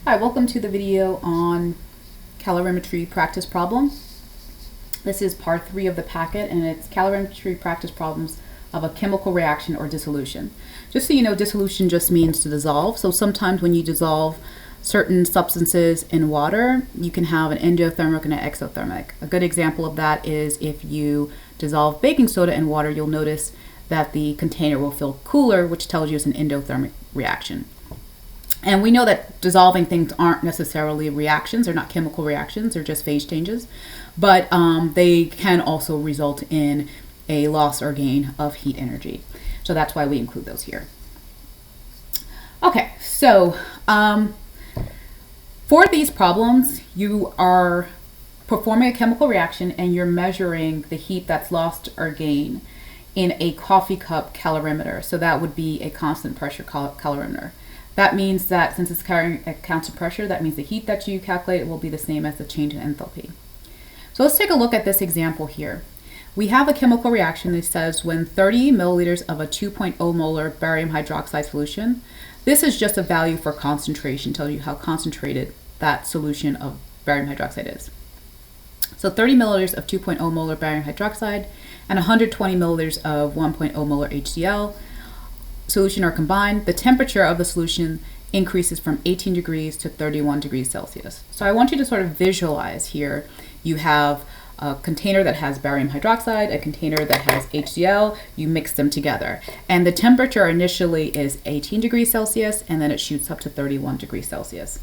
Hi, welcome to the video on calorimetry practice problem. This is part 3 of the packet, and it's calorimetry practice problems of a chemical reaction or dissolution. Just so you know, dissolution just means to dissolve. So sometimes when you dissolve certain substances in water, you can have an endothermic and an exothermic. A good example of that is if you dissolve baking soda in water, you'll notice that the container will feel cooler, which tells you it's an endothermic reaction. And we know that dissolving things aren't necessarily reactions. They're not chemical reactions. They're just phase changes. But they can also result in a loss or gain of heat energy. So that's why we include those here. Okay, so for these problems, you are performing a chemical reaction and you're measuring the heat that's lost or gained in a coffee cup calorimeter. So that would be a constant pressure calorimeter. That means that since it's carrying a constant pressure, that means the heat that you calculate will be the same as the change in enthalpy. So let's take a look at this example here. We have a chemical reaction that says when 30 milliliters of a 2.0 molar barium hydroxide solution, this is just a value for concentration, tells you how concentrated that solution of barium hydroxide is. So 30 milliliters of 2.0 molar barium hydroxide and 120 milliliters of 1.0 molar HCl solution are combined. The temperature of the solution increases from 18 degrees to 31 degrees Celsius. So I want you to sort of visualize here. You have a container that has barium hydroxide, a container that has HCl, you mix them together. And the temperature initially is 18 degrees Celsius, and then it shoots up to 31 degrees Celsius.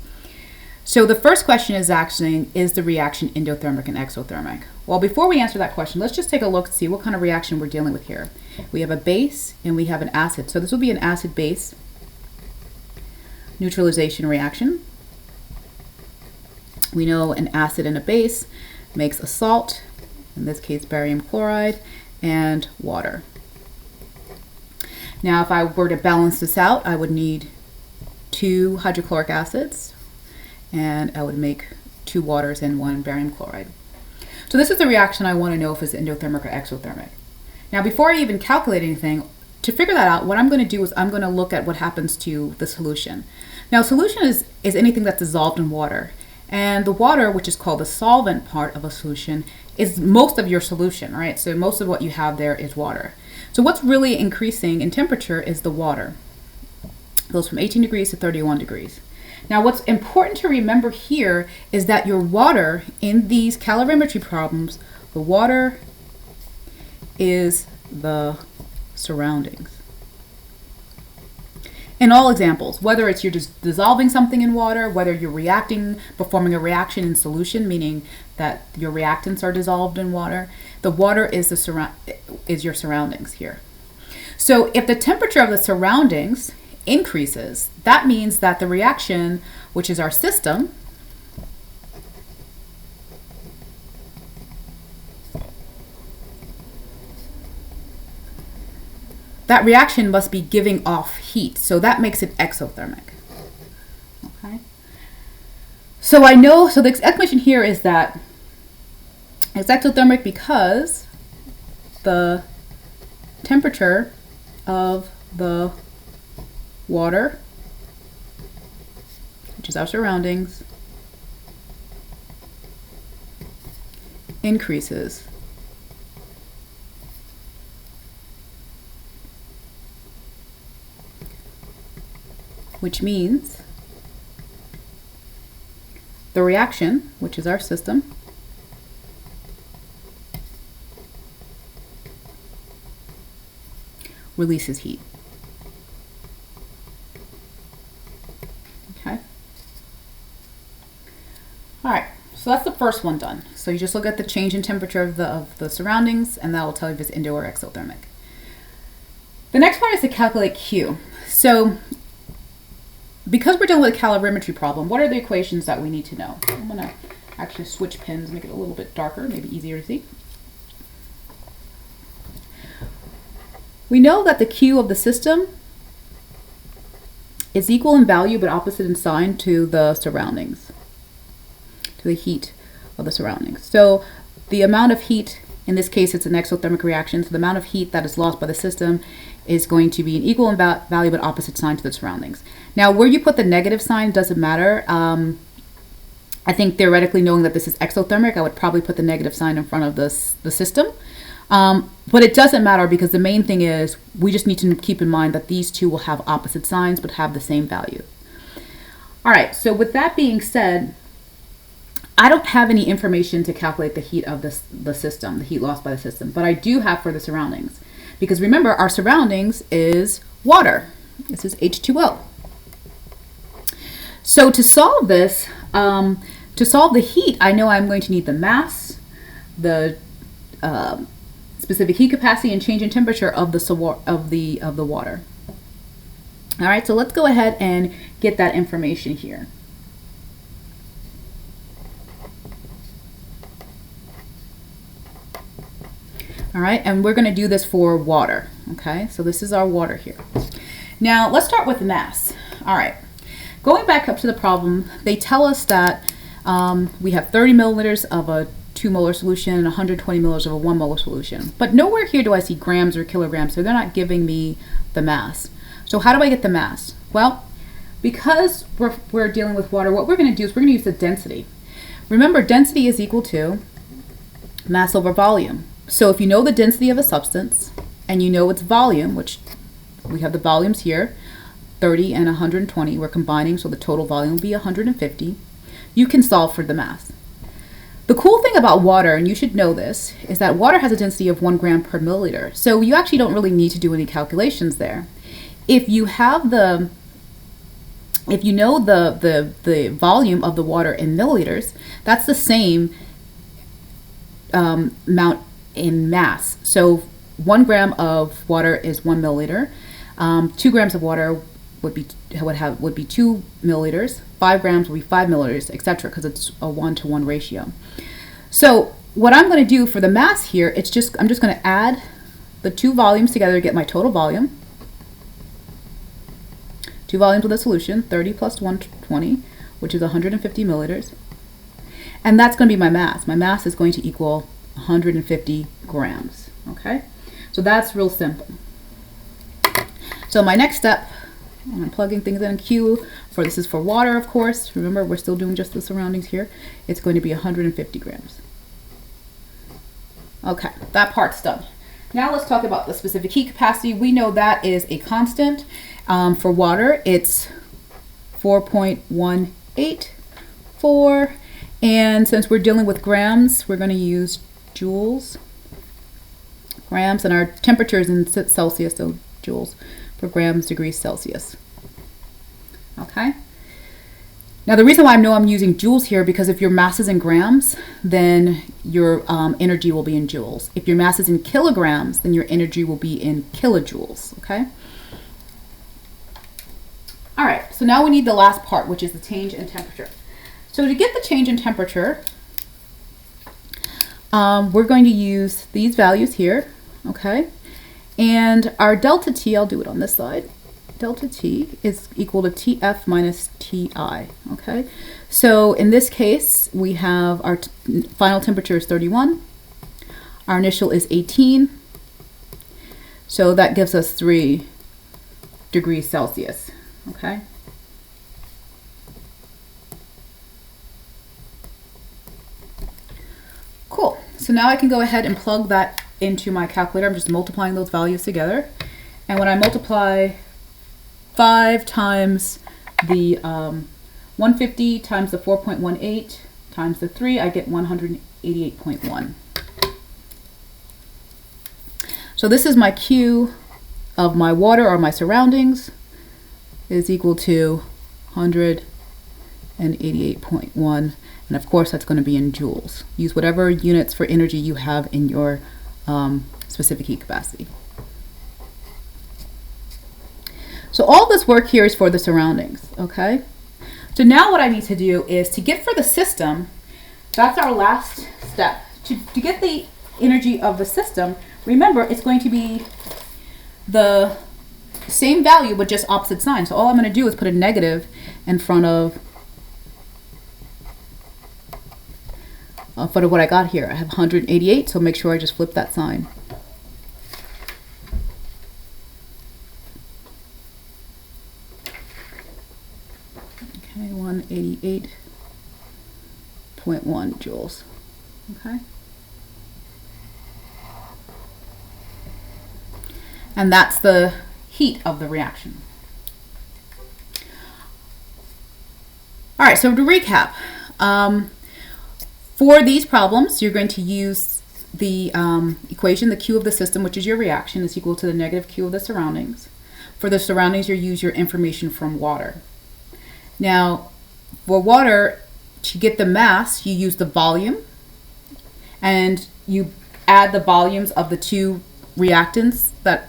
So the first question is asking, is the reaction endothermic and exothermic? Well, before we answer that question, let's just take a look to see what kind of reaction we're dealing with here. We have a base and we have an acid. So this will be an acid-base neutralization reaction. We know an acid and a base makes a salt, in this case barium chloride, and water. Now if I were to balance this out, I would need 2 hydrochloric acids, and I would make 2 waters and 1 barium chloride. So this is the reaction I want to know if it's endothermic or exothermic. Now before I even calculate anything, to figure that out, what I'm going to do is I'm going to look at what happens to the solution. Now solution is anything that's dissolved in water. And the water, which is called the solvent part of a solution, is most of your solution, right? So most of what you have there is water. So what's really increasing in temperature is the water. It goes from 18 degrees to 31 degrees. Now what's important to remember here is that your water in these calorimetry problems, the water is the surroundings. In all examples, whether it's you're just dissolving something in water, whether you're performing a reaction in solution, meaning that your reactants are dissolved in water, the water is your surroundings here. So if the temperature of the surroundings increases, that means that the reaction, which is our system, that reaction must be giving off heat. So that makes it exothermic. Okay. So the explanation here is that it's exothermic because the temperature of the water, which is our surroundings, increases. Which means the reaction, which is our system, releases heat. Okay. All right, so that's the first one done. So you just look at the change in temperature of the surroundings, and that will tell you if it's endo or exothermic. The next part is to calculate Q. So because we're dealing with a calorimetry problem, what are the equations that we need to know? I'm going to actually switch pens, make it a little bit darker, maybe easier to see. We know that the Q of the system is equal in value but opposite in sign to the surroundings, to the heat of the surroundings. So the amount of heat, in this case it's an exothermic reaction, so the amount of heat that is lost by the system is going to be an equal and value but opposite sign to the surroundings. Now, where you put the negative sign doesn't matter. I think theoretically, knowing that this is exothermic, I would probably put the negative sign in front of the system. But it doesn't matter, because the main thing is we just need to keep in mind that these two will have opposite signs but have the same value. All right, so with that being said, I don't have any information to calculate the heat of the system, the heat lost by the system, but I do have for the surroundings. Because remember, our surroundings is water. This is H2O. So to solve this, to solve the heat, I know I'm going to need the mass, the specific heat capacity, and change in temperature of the water. All right, so let's go ahead and get that information here. All right, and we're going to do this for water. Okay, so this is our water here. Now let's start with mass. All right, going back up to the problem, they tell us that we have 30 milliliters of a 2 molar solution and 120 milliliters of a 1 molar solution. But nowhere here do I see grams or kilograms, so they're not giving me the mass. So how do I get the mass? Well, because we're dealing with water, what we're going to do is we're going to use the density. Remember, density is equal to mass over volume. So if you know the density of a substance and you know its volume, which we have the volumes here, 30 and 120, we're combining, so the total volume will be 150, you can solve for the mass. The cool thing about water, and you should know this, is that water has a density of 1 gram per milliliter. So you actually don't really need to do any calculations there. If you have if you know the volume of the water in milliliters, that's the same amount in mass. So 1 gram of water is 1 milliliter. 2 grams of water would be 2 milliliters. 5 grams would be 5 milliliters, etc., because it's a 1-to-1 ratio. So what I'm going to do for the mass here, I'm just going to add the two volumes together to get my total volume. 2 volumes of the solution, 30 plus 120, which is 150 milliliters. And that's going to be my mass. My mass is going to equal 150 grams. Okay, so that's real simple. So my next step, I'm plugging things in Q. This is for water, of course. Remember, we're still doing just the surroundings here. It's going to be 150 grams. Okay, that part's done. Now let's talk about the specific heat capacity. We know that is a constant. For water, it's 4.184. And since we're dealing with grams, we're going to use joules, grams, and our temperature is in Celsius, so joules per grams degrees Celsius. Okay. Now the reason why I know I'm using joules here, because if your mass is in grams, then your energy will be in joules. If your mass is in kilograms, then your energy will be in kilojoules. Okay. All right. So now we need the last part, which is the change in temperature. So to get the change in temperature, we're going to use these values here, okay? And our delta T, I'll do it on this side, delta T is equal to TF minus TI, okay? So in this case, we have our final temperature is 31, our initial is 18, so that gives us 3 degrees Celsius, okay? Cool. So now I can go ahead and plug that into my calculator. I'm just multiplying those values together. And when I multiply 5 times the 150 times the 4.18 times the 3, I get 188.1. So this is my Q of my water or my surroundings is equal to 188.1. And of course, that's going to be in joules. Use whatever units for energy you have in your specific heat capacity. So all this work here is for the surroundings, okay? So now what I need to do is to get for the system, that's our last step. To get the energy of the system, remember, it's going to be the same value, but just opposite sign. So all I'm going to do is put a negative in front of what I got here. I have 188, so make sure I just flip that sign. Okay, 188.1 joules. Okay. And that's the heat of the reaction. All right, so to recap, for these problems, you're going to use the equation, the Q of the system, which is your reaction, is equal to the negative Q of the surroundings. For the surroundings, you use your information from water. Now, for water, to get the mass, you use the volume, and you add the volumes of the two reactants that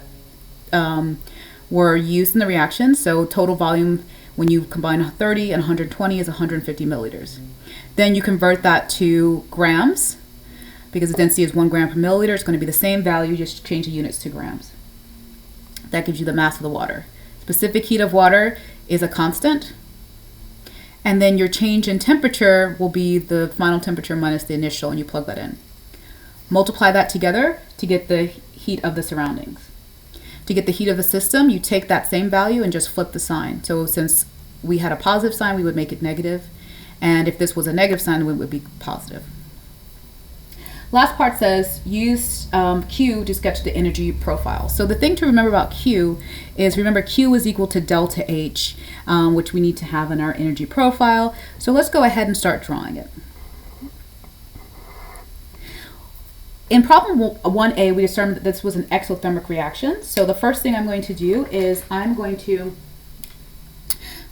were used in the reaction. So total volume when you combine 30 and 120 is 150 milliliters. Then you convert that to grams, because the density is 1 gram per milliliter. It's going to be the same value, just change the units to grams. That gives you the mass of the water. Specific heat of water is a constant. And then your change in temperature will be the final temperature minus the initial, and you plug that in. Multiply that together to get the heat of the surroundings. To get the heat of the system, you take that same value and just flip the sign. So since we had a positive sign, we would make it negative. And if this was a negative sign, it would be positive. Last part says use Q to sketch the energy profile. So the thing to remember about Q is, remember Q is equal to delta H, which we need to have in our energy profile. So let's go ahead and start drawing it. In problem 1A, we determined that this was an exothermic reaction. So the first thing I'm going to do is I'm going to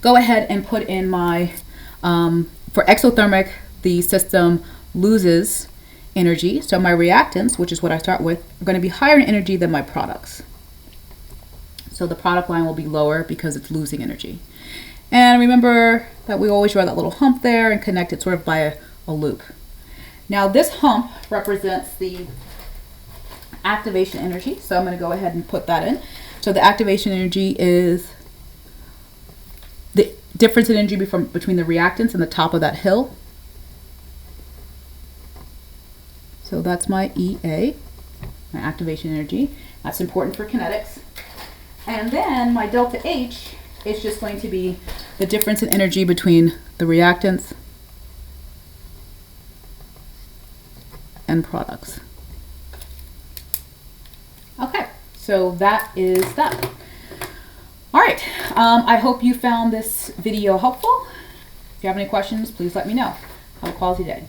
go ahead and put in my, for exothermic, the system loses energy. So my reactants, which is what I start with, are going to be higher in energy than my products. So the product line will be lower because it's losing energy. And remember that we always draw that little hump there and connect it sort of by a loop. Now this hump represents the activation energy, so I'm going to go ahead and put that in. So the activation energy is the difference in energy between the reactants and the top of that hill. So that's my EA, my activation energy. That's important for kinetics. And then my delta H is just going to be the difference in energy between the reactants and products. Okay, so that is that. All right, I hope you found this video helpful. If you have any questions, please let me know. Have a quality day.